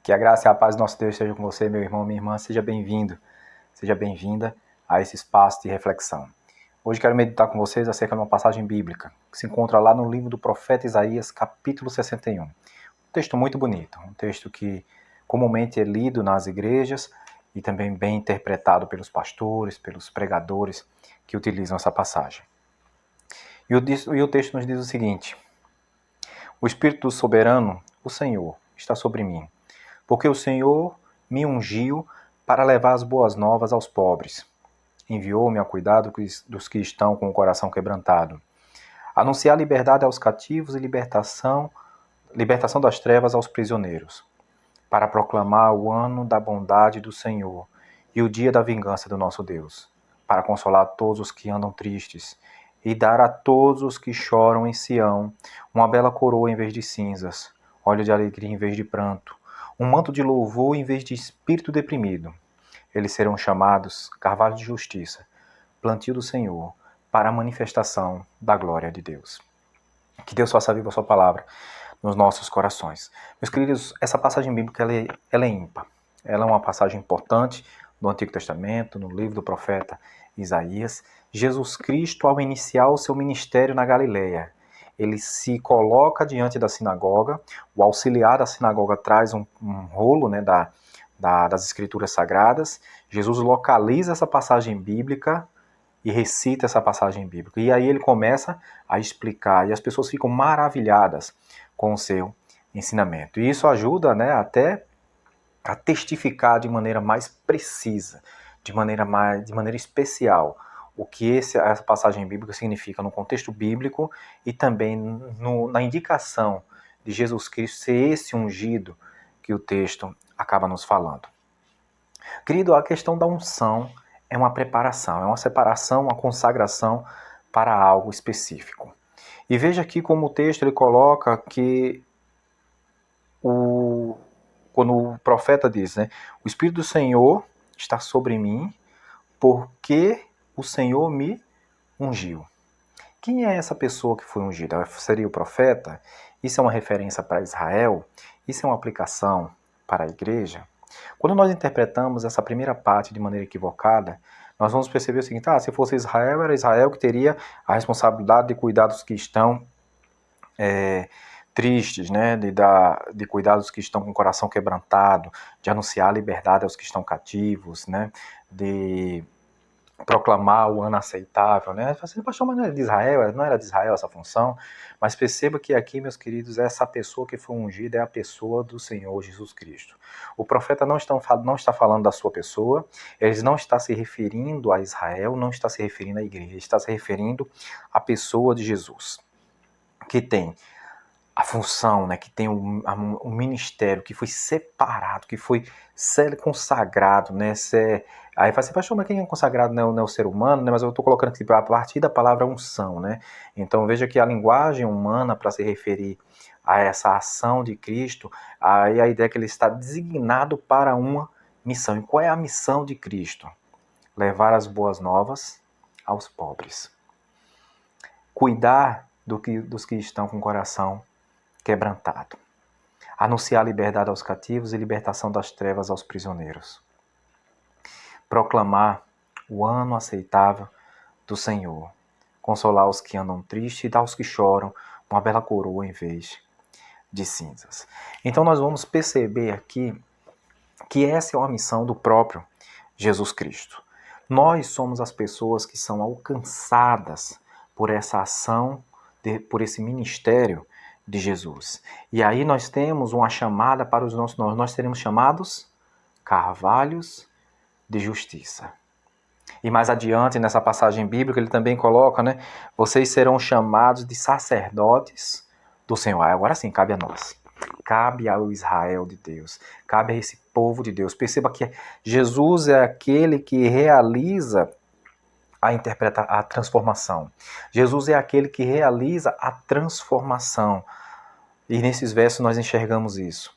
Que a graça e a paz do nosso Deus seja com você, meu irmão, minha irmã. Seja bem-vindo, seja bem-vinda a esse espaço de reflexão. Hoje quero meditar com vocês acerca de uma passagem bíblica que se encontra lá no livro do profeta Isaías, capítulo 61. Um texto muito bonito, um texto que comumente é lido nas igrejas e também bem interpretado pelos pastores, pelos pregadores que utilizam essa passagem. E o texto nos diz o seguinte: o Espírito do Soberano, o Senhor, está sobre mim, porque o Senhor me ungiu para levar as boas novas aos pobres. Enviou-me a cuidar dos que estão com o coração quebrantado. Anunciar liberdade aos cativos e libertação das trevas aos prisioneiros. Para proclamar o ano da bondade do Senhor e o dia da vingança do nosso Deus. Para consolar todos os que andam tristes e dar a todos os que choram em Sião uma bela coroa em vez de cinzas, óleo de alegria em vez de pranto, um manto de louvor em vez de espírito deprimido. Eles serão chamados carvalho de justiça, plantio do Senhor, para a manifestação da glória de Deus. Que Deus faça viva a sua palavra nos nossos corações. Meus queridos, essa passagem bíblica ela é ímpar. Ela é uma passagem importante do Antigo Testamento, no livro do profeta Isaías. Jesus Cristo, ao iniciar o seu ministério na Galileia, ele se coloca diante da sinagoga, o auxiliar da sinagoga traz um rolo, né, das escrituras sagradas. Jesus localiza essa passagem bíblica e recita essa passagem bíblica. E aí ele começa a explicar, e as pessoas ficam maravilhadas com o seu ensinamento. E isso ajuda, né, até a testificar de maneira mais precisa, de maneira especial, o que essa passagem bíblica significa no contexto bíblico e também na indicação de Jesus Cristo ser esse ungido que o texto acaba nos falando. Querido, a questão da unção é uma preparação, é uma separação, uma consagração para algo específico. E veja aqui como o texto ele coloca que quando o profeta diz, né, o Espírito do Senhor está sobre mim, porque o Senhor me ungiu. Quem é essa pessoa que foi ungida? Seria o profeta? Isso é uma referência para Israel? Isso é uma aplicação para a igreja? Quando nós interpretamos essa primeira parte de maneira equivocada, nós vamos perceber o seguinte: se fosse Israel, era Israel que teria a responsabilidade de cuidar dos que estão tristes, né? de cuidar dos que estão com o coração quebrantado, de anunciar a liberdade aos que estão cativos, né? De proclamar o ano aceitável, né? Assim, pastor, mas não era de Israel, não era de Israel essa função. Mas perceba que aqui, meus queridos, essa pessoa que foi ungida é a pessoa do Senhor Jesus Cristo. O profeta não está falando da sua pessoa, ele não está se referindo a Israel, não está se referindo à igreja, ele está se referindo à pessoa de Jesus, que tem a função, né, que tem um ministério que foi separado, que foi consagrado, né? Aí fala assim, pastor, mas quem é consagrado não é o ser humano, né? Mas eu estou colocando aqui a partir da palavra unção, né? Então veja que a linguagem humana para se referir a essa ação de Cristo, aí a ideia é que ele está designado para uma missão. E qual é a missão de Cristo? Levar as boas novas aos pobres. Cuidar dos que estão com o coração quebrantado. Anunciar liberdade aos cativos e libertação das trevas aos prisioneiros. Proclamar o ano aceitável do Senhor. Consolar os que andam tristes e dar aos que choram uma bela coroa em vez de cinzas. Então nós vamos perceber aqui que essa é uma missão do próprio Jesus Cristo. Nós somos as pessoas que são alcançadas por essa ação, por esse ministério de Jesus. E aí nós temos uma chamada para os nossos nomes. Nós seremos chamados carvalhos de justiça. E mais adiante, nessa passagem bíblica, ele também coloca, né? Vocês serão chamados de sacerdotes do Senhor. Agora sim, cabe a nós. Cabe ao Israel de Deus. Cabe a esse povo de Deus. Perceba que Jesus é aquele que realiza a transformação. Jesus é aquele que realiza a transformação. E nesses versos nós enxergamos isso.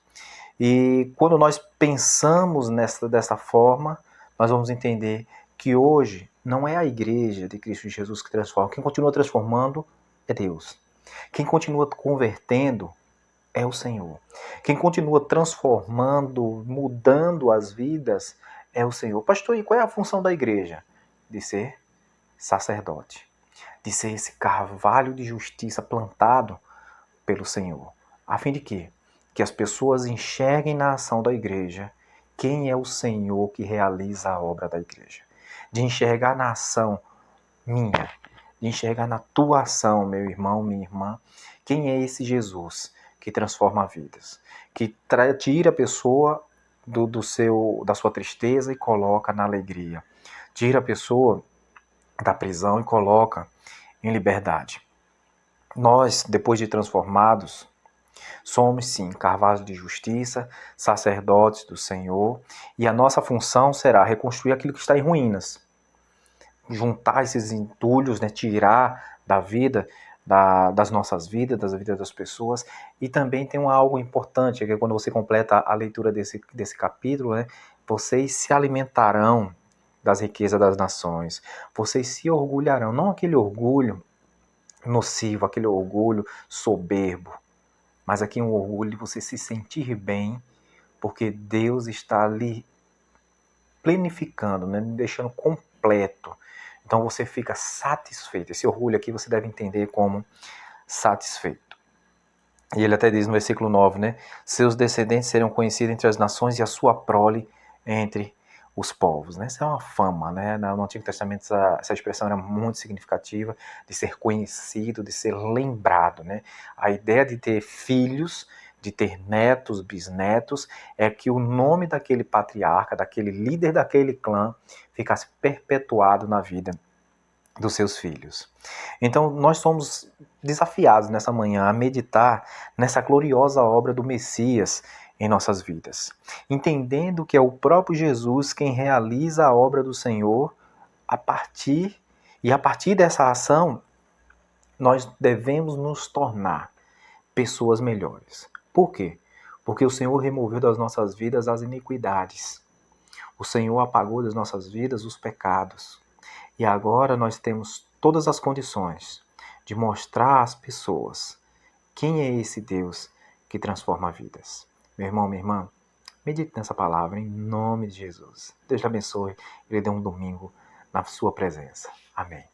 E quando nós pensamos dessa forma, nós vamos entender que hoje não é a igreja de Cristo Jesus que transforma. Quem continua transformando é Deus. Quem continua convertendo é o Senhor. Quem continua transformando, mudando as vidas é o Senhor. Pastor, e qual é a função da igreja? De ser sacerdote. De ser esse carvalho de justiça plantado pelo Senhor. A fim de quê? Que as pessoas enxerguem na ação da igreja quem é o Senhor que realiza a obra da igreja. De enxergar na ação minha, de enxergar na tua ação, meu irmão, minha irmã, quem é esse Jesus que transforma vidas, que tira a pessoa da sua tristeza e coloca na alegria, tira a pessoa da prisão e coloca em liberdade. Nós, depois de transformados, somos sim carvalhos de justiça, sacerdotes do Senhor, e a nossa função será reconstruir aquilo que está em ruínas, juntar esses entulhos, né, tirar da vida, das nossas vidas, das vidas das pessoas. E também tem algo importante, que quando você completa a leitura desse capítulo, né, vocês se alimentarão das riquezas das nações, vocês se orgulharão, não aquele orgulho nocivo, aquele orgulho soberbo, mas aqui um orgulho de você se sentir bem, porque Deus está ali planificando, né, deixando completo. Então você fica satisfeito. Esse orgulho aqui você deve entender como satisfeito. E ele até diz no versículo 9, né? Seus descendentes serão conhecidos entre as nações e a sua prole entre os povos. Né? Essa é uma fama. Né? No Antigo Testamento essa expressão era muito significativa, de ser conhecido, de ser lembrado. Né? A ideia de ter filhos, de ter netos, bisnetos, é que o nome daquele patriarca, daquele líder daquele clã, ficasse perpetuado na vida dos seus filhos. Então nós somos desafiados nessa manhã a meditar nessa gloriosa obra do Messias em nossas vidas, entendendo que é o próprio Jesus quem realiza a obra do Senhor a partir dessa ação nós devemos nos tornar pessoas melhores. Por quê? Porque o Senhor removeu das nossas vidas as iniquidades. O Senhor apagou das nossas vidas os pecados. E agora nós temos todas as condições de mostrar às pessoas quem é esse Deus que transforma vidas. Meu irmão, minha irmã, medite nessa palavra em nome de Jesus. Deus te abençoe e lhe dê um domingo na sua presença. Amém.